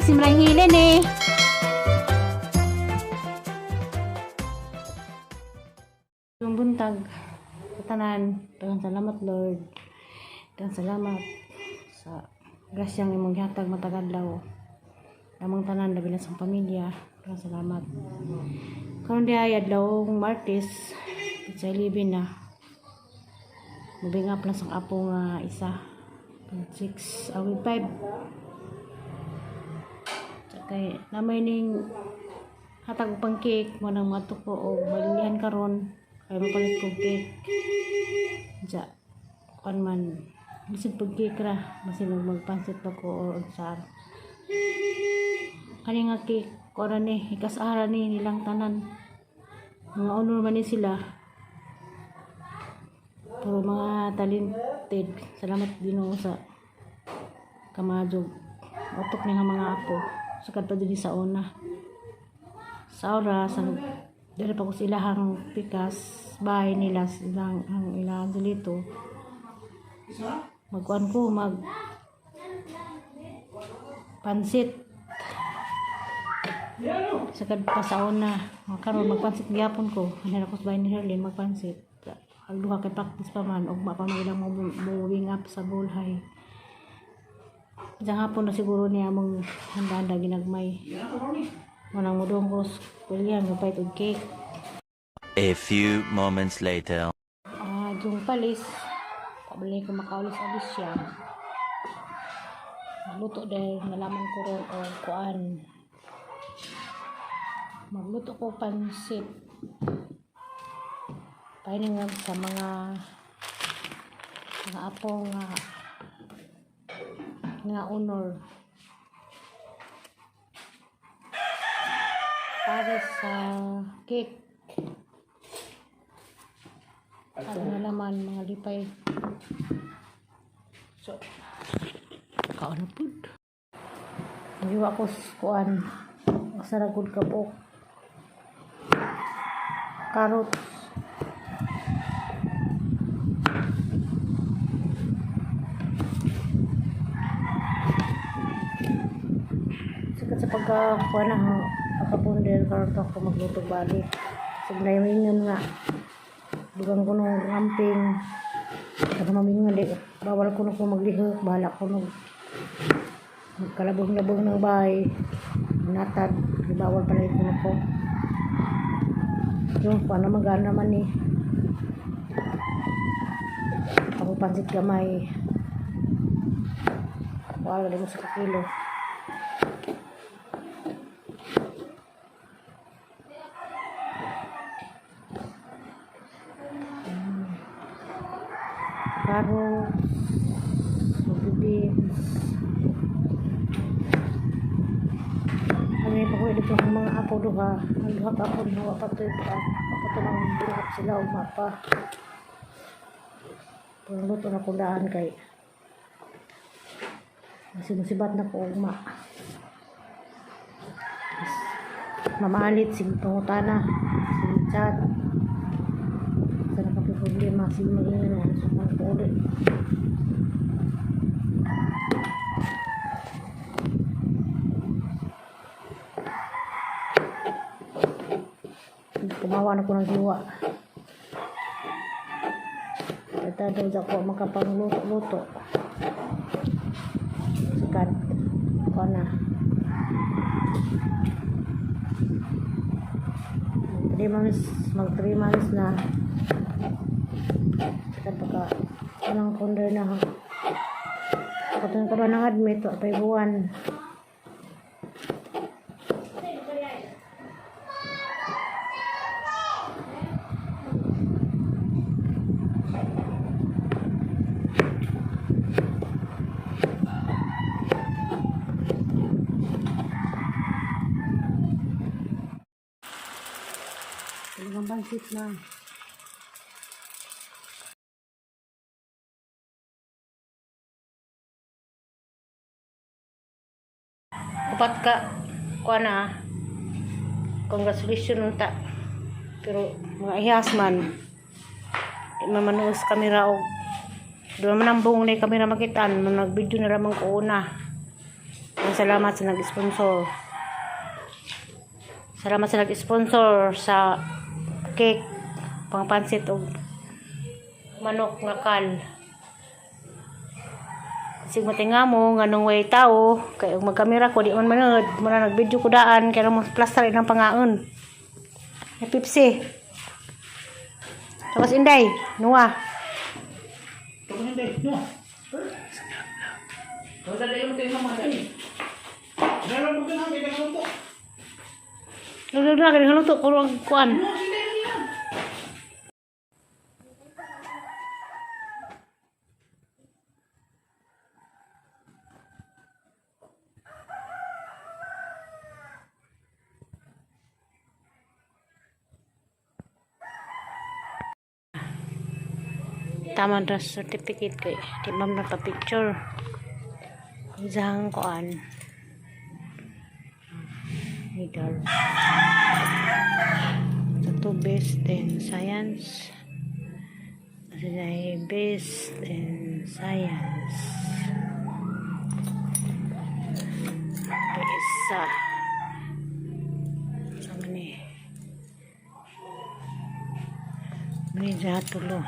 guys, simrang hilin eh. Yung buntag sa tanan, daghang salamat Lord. Daghang salamat sa grasyang imong gihatag matag adlaw. Among tanan labi na sa pamilya. Daghang salamat. Karon di ay adlaw Martes, sa 11 na. Moving up na sa apo nga isa. 6, awit 5. Kay namay ning hatag pang cake mo nang matuko o balilihan karon kay mapalit kog cake ja kan man bisin pag cake ra basin magpansit pa ko o sar kani nga cake ko ra ni ikasara ni nilang tanan mga honor man ni sila puro mga talented. Salamat Ginoo sa kamadjog otok ni nga mga apo sakad pa din sa una sa oras dili pa ko sila hang pikas bahay nila silang ang ilang dito magkuan ko mag pansit sakad pa sa una karon magpansit gyapon ko ano ko sa bahay ni Herlin magpansit ang duha kay practice pa man ug mapa magilang moving up sa bulhay. Diyan hapon na siguro niya among handa-handa ginagmay. Manang mudong cross kulian gapay og cake. A few moments later. Yung palis. Pabalik ko makaulis-alis siya. Magluto dahil nalaman ko ron o kuan. Magluto ko pansit. Pahiningag sa mga apo nga honor para sa cake ano na naman mga lipay so kaon po nagyuwa ko kuan saragod kabok carrots sa pagkakuha na pagkapunder karon to ako magluto balik signay mingon nga dugang ko nung ramping kada mamingon di bawal ko na ko maglihok bahala ko nung magkalabog-labog ng bahay natad di bawal pala ito na ko yung paano magana naman eh ako pansit gamay wala din mo sa kilo carrots, beans. Ano yung pakuha dito ng mga apo duha. Ang duha ka apo duha patoy pa. Kapatulong buhat sila o mapa. Pagluto na kundaan kay musibat na ko ugma. Mamalit sig pangutana, sig chat. Sana ka problema sig magingin na sa pagkulit. Kumawa na ko ng diwa. Ito daw ako makapangluto-luto. Sikat ko na. Mag 3 months na. Sikat pagka walang ponder na. Pagkatang ko ng admit, apay buwan. Talagang pansit na. Upat ka kuha na congratulations ta pero mga ihas man di mamanuos kamera og doon man ang buong na kamera makitaan nung nag-video na ramang ko una Salamat sa nag-sponsor. Salamat sa nag-sponsor sa cake, pangpansit o manok nga kal. Sig matinga mo nganong way tao kay og magkamera ko di man manood muna nag-video ko daan kay mo plaster inang pangaon. Ay Pepsi. Tapos Inday, Nuwa. Laglag na luto puro ang kuan. Tama na certificate kay di man na picture. Isang kuan. Medal. Satu best in science. Sila best in science. Isa. Sama ni. Ini jahat dulu.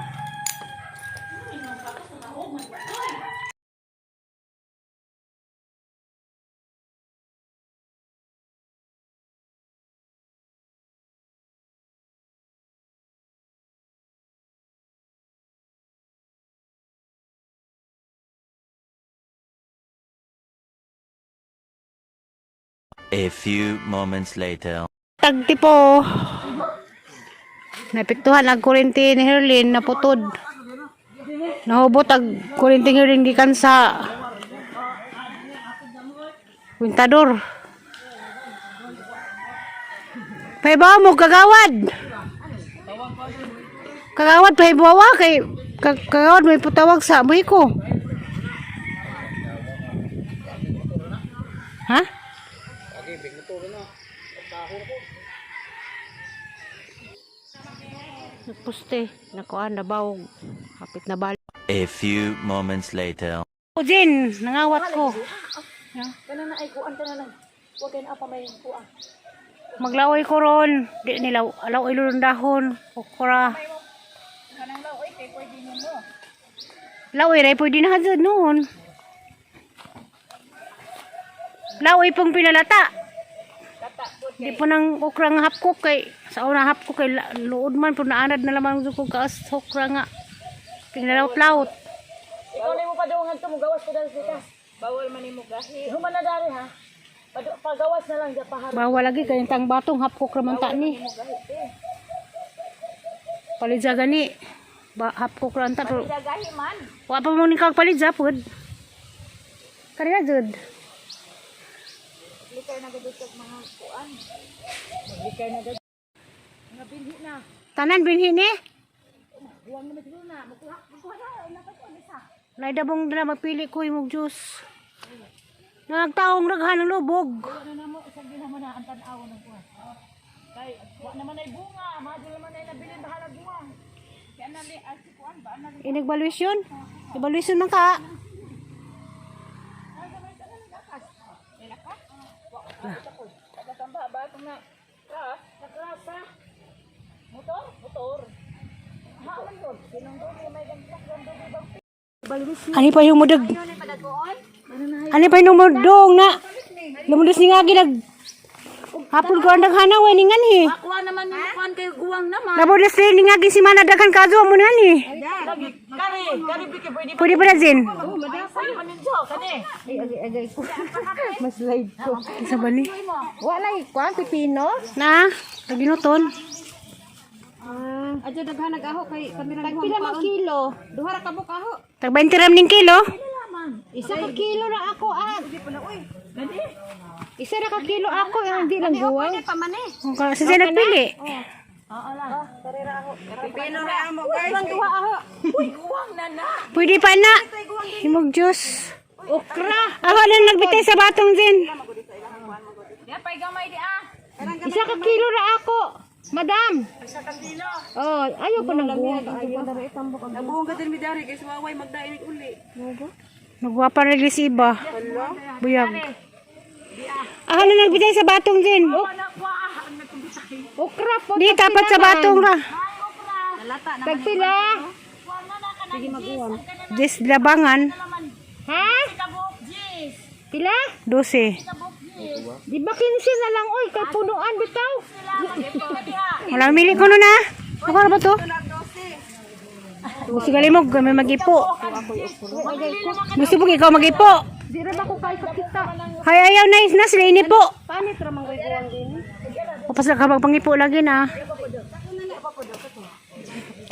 A few moments later. Tagtipo. Napiktuhan ang kurinti ni Herlin na putod. Nahubot ang kurinti ni Herlin gikan sa wintador. Pahibawa mo kagawad. Kagawad pahibawa kay kagawad may putawag sa amoy ko. Ha? Nagpuste, nakuan na bawog, kapit na balik. A few moments later. O Jin, nangawat ko. Kana na ay kuan kana lang. Wa kay apa may kuan. Maglaway ko ron, di nila alaw ilulong dahon, okra. Kanang law ay kay pwede mo. Laway ray pwede na hadad noon. Laway pong pinalata. Di po nang okra nga hapkok kay sa una hapkok kay luod man po naanad na lamang ko kaas okra nga. Pinalawt-lawt. Ikaw na mo padungan to mo gawas ko dal sitas. Bawal man nimo gahi. Human na dari ha. Pagawas na lang ja pahar. Bawa lagi kay tang batong hapkok raman ta ni. Palidza gani. Hapkok ran ta pero Gahi man. wa pa mo ni kag palidza pod. Kanina jud. Likay na gud sa mga kuan. Likay na gud. Nga binhi na. Tanan binhi ni. Huwag na magdulo na. Magkuha na napay ko isa. Naidabong dala magpili ko imong juice. Nagtaong raghan ng lubog. Ano na mo isang ginaman na ang tan-aw ng kuan. Kay wa naman ay bunga, madul naman ay nabilin bahala bunga. Kaya nali ay si kuan ba na Inegvaluation? Evaluation man ka. Pagkatamba ba itong na nakrasa. Motor. Haaman doon. Sinong doon may gantak doon bang. Ani pa yung mudag? Ani pa yung mudong na? Lumudos ni nga ginag. Hapon ko ang daghana way ningan hi. Kuha naman yung kuan kay guwang naman. Labodes ni nga si mana daghan kazo mo nan hi. Kari biki pwede. Pwede pa na Jin. Pwede man ninyo kani. Mas live ko. Isa ba ni? Wala kuan pipino. Na, taginuton. Adyo daghan nagaho kay kamirang guwang. Pila man kilo? Duha ra ka bukaho. Tag 20 ram ning kilo. Isa ka kilo na ako Gani? Isa ra ka kilo ako hindi lang guwang. Pwede pa man eh. Kung ka sa nagpili. Oo lang. Karera ako. Pipino ra amo guys. Guwang duha aho. Uy, guwang na na. Pwede pa na. Himog juice. Okra. Ako na nagbitay sa batong Jin. Yan pay gamay di ah. Isa ka kilo ra ako. Madam. Isa ka kilo. Oh, ayaw ko nang buwang. Nabuong ka din mi dari kay suwaway magdainit uli. Nagwapa na si iba. Buyag. Ano nagbitay sa batong din? Anak ko ang nagkumbitay. Okra po. Di, tapat sa batong ra. Nalata naman. Tagpila. Wala na ka ng jis. Dis labangan. Ha? Kabuk jis. Pila? 12. Kabuk jis. Di ba 15 na lang oy kay punuan bitaw. Sila mag-ipon diha. Wala mili ko nun ha. Ako na ba to? Gusto gali mo, may mag-ipo. Gusto mo ikaw mag-ipo. Di ra ba ko kay sakita. Hay ayaw na sila inipo. Panit ra man kuwang din. Papas lang ka magpangipo lagi na.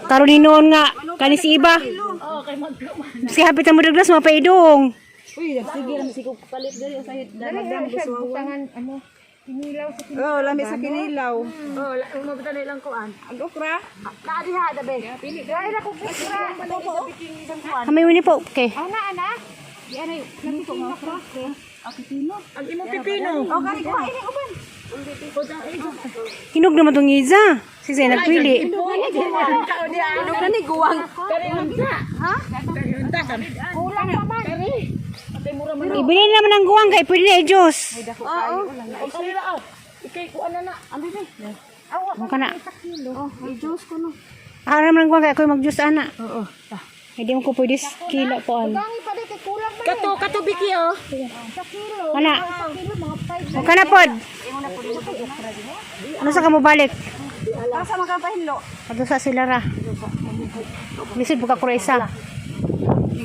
Karon ni noon nga, kani si Iba. Si hapit ang mudaglas, mapaidong. Uy, sige lang sigog palit diri sa hit. Dagdag gusto tangan ano. Kinilaw sa kinilaw. Oh, lami sa kinilaw. Oh, umabot na ilang kuan. Ang okra. Naadiha dabe. Pili dai ra ko extra. Kamay mo ni po. Okay. Ana. Di ana nandito nga okra. Ang imong pipino. Oh, kani ko ini uban. Hinog naman tong Iza. Si Zay nagpili. Ano kani guwang? Kulang pa man. Ibili naman ang guwang kay pwede na i-juice. Ikay kuan na. Ano ba? Ano ka na? I-juice ko no. Ara naman ang guwang kay ako mag-juice ana. Oo. Hindi mo ko pwede kilo po an. Tangi pa dito kulang man. Kato biki oh. Sa kilo. Ana. Kilo mga 5. O ka na pod. Ano sa ka mo balik? Asa man ka pahinlo? Ato sa sila ra. Lisod po ka kura isa.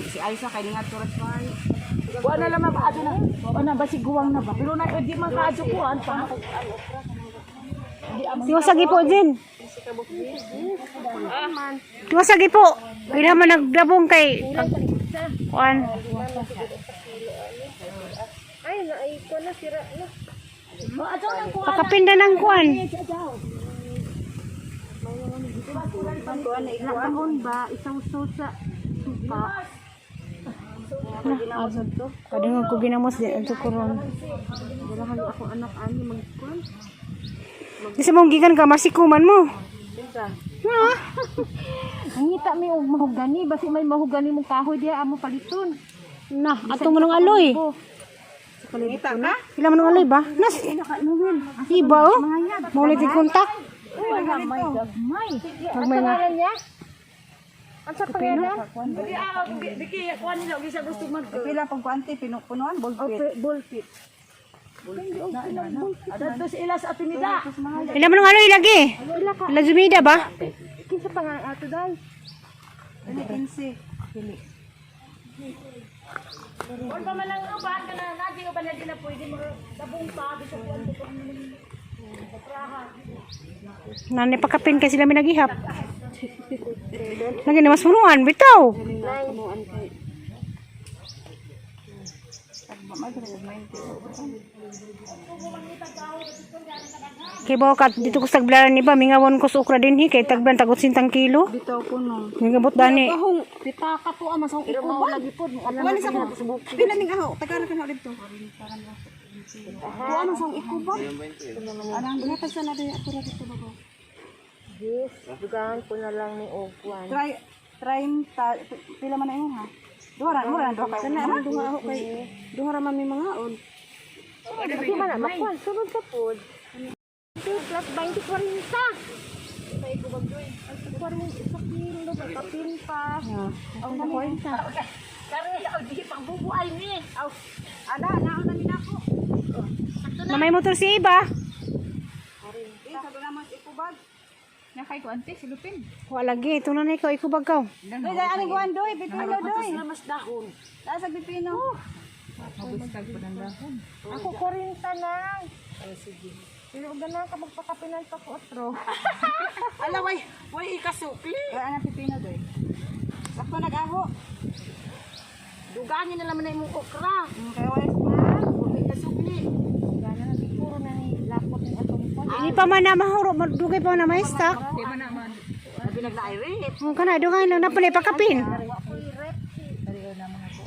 Si Aisa kay nga turat pa. Kuan na lamang ba na. Kuan na ba si guwang na ba? Pero na di man kaadyo kuan pa. Tiwasagi po din. Tiwasagi po. Pila man nagdabong kay kuan. Ay, naiko na sira na. Adyo nang kuan. Pakapinda ng kuan. Nakahon ba isang susa suka. Kadang ko ginamos din ang tukuron. Dalahan ako anak ani magkuan. Kasi mong gikan ka masikuman mo. Ngita mi og mahugani basi may mahugani mong kahoy diha amo paliton. Na, atong manong aloy. Kita ka? Pila manong aloy ba? Nas. Iba oh. Maulit yung kontak. May. Magmay na. niya? Ang sa pangalan? Di biki kuan nila gisa gusto mag. Pila pang kuanti pinupunuan bolpit. Bullpit. Adto si ilas atinida. Pila manong aloy lagi. Pila Zumida ba? Kinsa pangalan ato dai? Ano 15? Kuan pa man ang uban kana nadi uban na dila pwede mo dabong pa sa kuan ko. Nanay pakapin kasi sila may naghihap. Lagi na mas punuan, bitaw. Kay bawa dito ko sa tagbaran ni ba, mingawon ko sa ukra din kay tagban tagot sintang kilo. Bitaw ko no. Mingabot dani. Ahong pitaka to ama sa iko lagi pod. Wala sa ko. Pila ning aho? Tagara ka na dito. Ano sa iko ba? Anang buhatag sa natin ato ra dito ba? Yes, dugaan ko na lang ni Ogwan. Try pila man na imo ha. Duha ra kay kana duha aho kay duha ra man may mga on. Di ba na makuan sunod ka pod. 2 plus 20 40. Tay ko bagdoy. Ang 40 sa kilo kapin pa. Ang 40. Kare di pang bubuay ni. Aw. Ada na namin ako. Na may motor si Iba. Sabi naman iko bag. Nakay ko ante silupin. Wala lagi, ito na na ikaw, ikubagaw. Doy dai ani guan doy pipino doy. Mas dahon. Sa pipino. Ako 40 lang. Ay sige. Pero ganun ka magpakapinan pa ko otro. Ala way ikasukli. Ana pipino doy. Sakto nag-aho. Dugangan na naman na imong okra. Kaya way Kasukli. Gana na puro na ni lapot ni atong kon. Hindi pa man na mahuro, dugay pa na may stock. Di man naman. Sabi naglaire. Kung ka na, dugay lang na pala pakapin.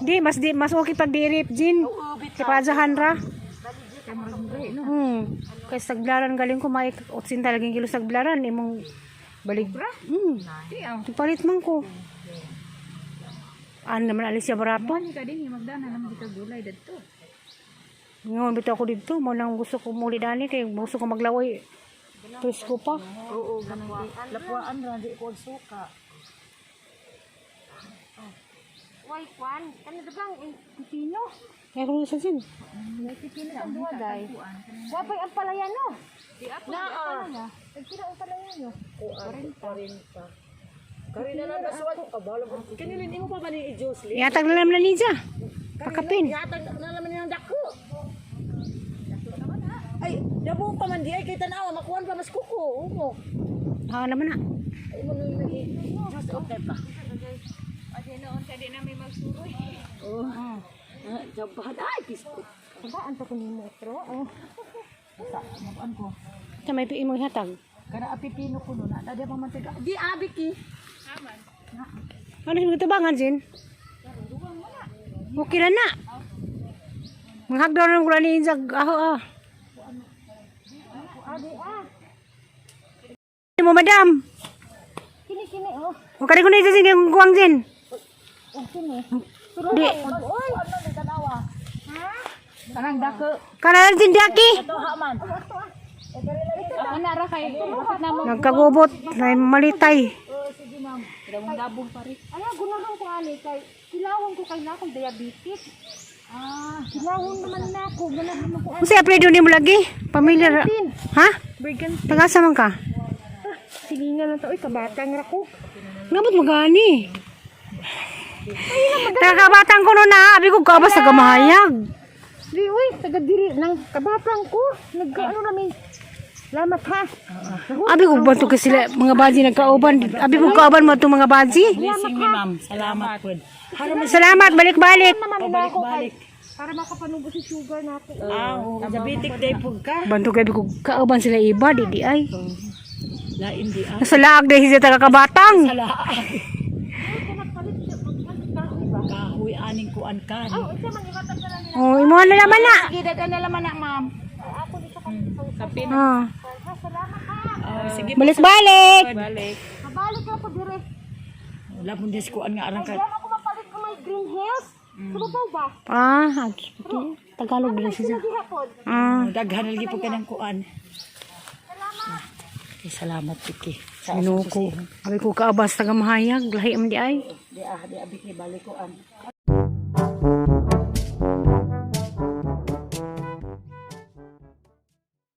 Di, mas okay pag di-rip, Jin. Kaya pa dyahan ra. Kaya saglaran galing ko, may 80 talagang kilo saglaran. Imong balik. Palit man ko. Ano naman alis siya barato? Ka din magdana naman kita gulay dadto. Ngayon, bitaw ko dito. Mo nang gusto ko muli dali. Kaya gusto ko maglaway. Presko pa. Oo, ganun. Lapuan ra di ko suka. Why, Kwan? Kano dagang pipino? Kaya ko sa sin. Pipino ang duwa, day. Wapay ang palaya, no? Naa. Nagkira ang palaya, no? 40. Karina na nasuwat ko kabalo. Kanilin imo pa ba ni i-juice li? Iatag na naman na ninja. Pakapin. Yatag na naman niyang dako. Ay, dabo pa man di ay kay tanaw makuan pa mas kuko. Umo. Ah, naman na. Ay mo nang juice okay pa. Adi noon, kaya di namin magsuroy. Oh. Jabahan ay biskut. Saan pa ko ni metro? Oh. Sa makuan ko. Sa may piin mong hatag. Kana apipino ko no na dadi pa man tiga. Di abi ki. Ano yung tabangan, Jin? Okay na na. Manghagdaw na ko ni Inzag. Aho, Ano mo, madam? Kini, oh. Huwag ka rin ko na isa yung kuwang, Jin. Di. Ano ni tanawa? Ha? Kanang dako. Kanan, Jin, Daki. Ito ha man. Ako na ra kay bakit na mo Nagkagubot. May malitay. Dawong dabong pa rin. Ano, gunahan ko ani kay kilawon ko kay na akong diabetes. Kilawon naman na ako. Gunahan naman ko. Kasi apelido ni mo lagi. Pamilya. Ha? Bergan. Tagasa man ka? Silingan na to. Uy, kabatang ra ko. Ngabot mo gani? Nakabatang ko nun na. Abi ko kabas sa gamahayag. Di, uy, taga diri ng kabatang ko. Nagkaano namin. Salamat ha. Abi ko ba ito kasi sila mga baji nagkauban. Abi ko kauban mo itong mga baji. Blessing ni ma'am. Salamat po. Salamat. Balik-balik. Balik-balik. Para makapanubo si sugar natin. Diabetic day po ka. Bantu kayo ko kauban sila iba. Di ay. Lain di ah. Nasa laag dahil sila taga-kabatang. Kahoy aning kuan kan. Oh, imuha na naman na. Gidagan na laman na ma'am. Kapin. Ah. Sige. Balik-balik. Balik. Kabalik na ko dire. Wala pong dis kuan nga arang ka. Diyan ako mapalit ko may green hills. Subabaw ba? Ah, Tagalog din siya. Gihapon. Ah, Daghan lagi po ka ng kuan. Salamat Piki. Sa minuko. Abi ko kaabas taga mahayag. Lahi am di ay. di abik ni balik kuan.